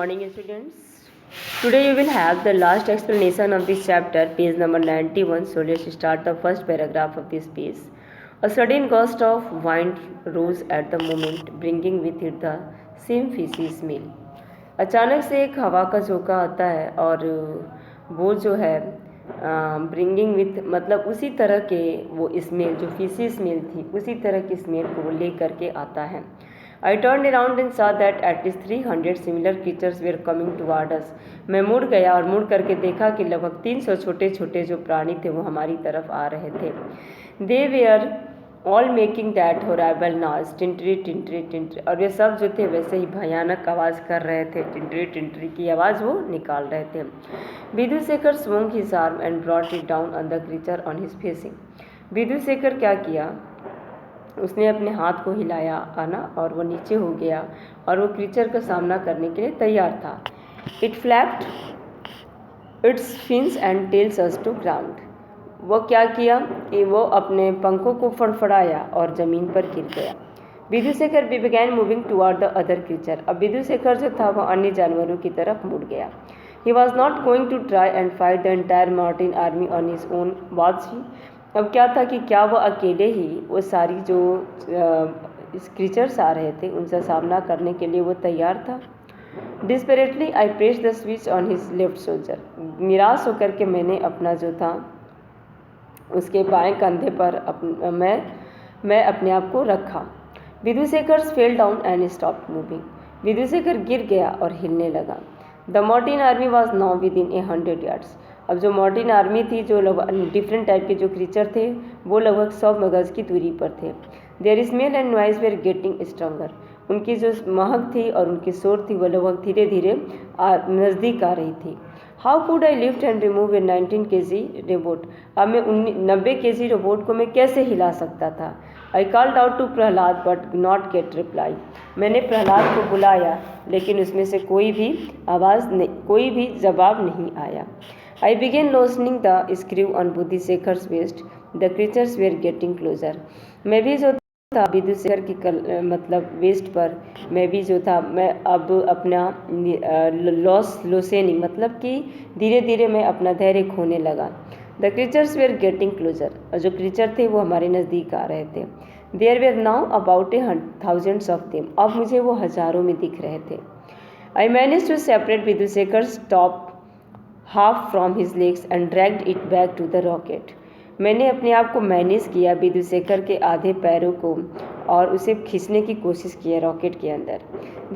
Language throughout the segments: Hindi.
Morning students. Today you will have the last explanation of this chapter, page number 91. So let's start the first paragraph of this piece. A sudden gust of wind rose at the moment, bringing with it the same fishy smell. अचानक से एक हवा का झोंका आता है और वो जो है ब्रिंगिंग विथ मतलब उसी तरह के वो स्मेल जो फिशी स्मेल थी उसी तरह की स्मेल को वो ले करके आता है. I turned around and saw that at least 300 similar creatures were coming toward us. मैं मुड़ गया और मुड़ करके देखा कि लगभग 300 छोटे छोटे जो प्राणी थे वो हमारी तरफ आ रहे थे. They were all making that horrible noise, टिंटरी टिंटरी टिंटरी, और वे सब जो थे वैसे ही भयानक आवाज़ कर रहे थे. टिंटरी टिंटरी की आवाज़ वो निकाल रहे थे. Vidushekhar swung his arm and brought it down on the creature on his facing. Vidushekhar क्या किया, उसने अपने हाथ को हिलाया आना और वो नीचे हो गया और वो क्रीचर का सामना करने के लिए तैयार था. It flapped its fins and tails us to ground. वो क्या किया कि वो अपने पंखों को फड़फड़ाया और ज़मीन पर गिर गया. Vidushekhar began moving toward the other creature. अब विदुशेखर जो था वह अन्य जानवरों की तरफ मुड़ गया. He was not going to try and fight the entire Martin army on his own. Was he, अब क्या था कि क्या वो अकेले ही वो सारी जो क्रीचर्स आ रहे थे उनसे सामना करने के लिए वो तैयार था. Desperately I press the switch on his left shoulder. निराश होकर के मैंने अपना जो था उसके बाएं कंधे पर मैं अपने आप को रखा. Vidushekhar fell down and stop moving. Vidushekhar गिर गया और हिलने लगा. The Martin army was now within 100 yards. अब जो मार्टिन आर्मी थी जो डिफरेंट टाइप के जो क्रीचर थे वो लगभग 100 गज की दूरी पर थे. Their smell and noise were getting stronger. उनकी जो महक थी और उनकी शोर थी वो लगभग धीरे धीरे नज़दीक आ रही थी. How could I lift and remove A 19 kg robot. अब मैं 90 kg रोबोट को मैं कैसे हिला सकता था. I called out to Prahlad but not get reply. मैंने प्रहलाद को बुलाया लेकिन उसमें से कोई भी जवाब नहीं आया. I began loosening the screw on विदुशेखर्स waist. The creatures were getting closer. मैं भी जो था विदुशेखर की मतलब वेस्ट पर मैं भी जो था मैं अब अपना लूसेनिंग मतलब कि धीरे धीरे मैं अपना धैर्य खोने लगा. The creatures were getting closer. और जो क्रीचर थे वो हमारे नज़दीक आ रहे थे. There were now about 1000s of them. अब मुझे वो हज़ारों में दिख रहे थे. I manage to separate Vidushekhar's top half from his legs and dragged it back to the rocket. मैंने अपने आप को मैनेज किया विदुशेखर के आधे पैरों को और उसे खींचने की कोशिश की रॉकेट के अंदर.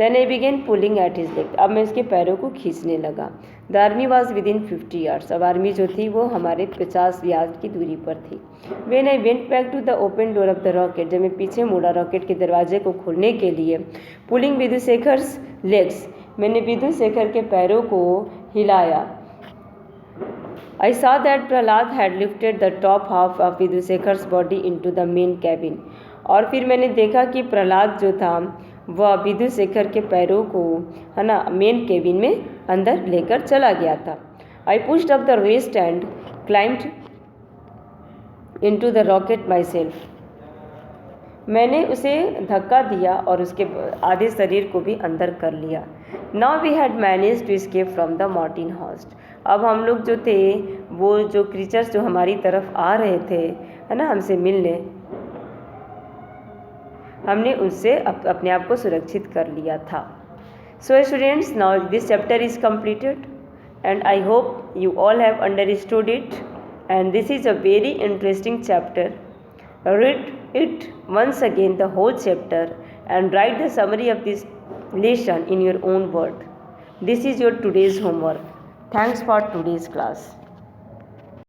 Then I began pulling at his leg. अब मैं उसके पैरों को खींचने लगा. The army was within 50 yards. अब आर्मी जो थी वो हमारे 50 यार्ड की दूरी पर थी. When I went back to the open door of the rocket. जब मैं पीछे मुड़ा रॉकेट के दरवाजे को खोलने के लिए, pulling विदुशेखर्स legs. मैंने विदुशेखर के पैरों को हिलाया. I saw that Prahlad had lifted the top half of विदुशेखर्स body into the main cabin. और फिर मैंने देखा कि प्रहलाद जो था वह विदुशेखर के पैरों को है ना मेन केबिन में अंदर लेकर चला गया था. I pushed up the waist and climbed into the rocket myself. मैंने उसे धक्का दिया और उसके आधे शरीर को भी अंदर कर लिया. Now we had managed to escape from the Martin host. अब हम लोग जो थे वो जो क्रीचर्स जो हमारी तरफ आ रहे थे है ना हमसे मिलने, हमने उससे अपने आप को सुरक्षित कर लिया था. So students, now this chapter is completed and I hope you all have understood it, and this is a very interesting chapter. Read it once again the whole chapter and write the summary of this lesson in your own word. This is your today's homework. Thanks for today's class.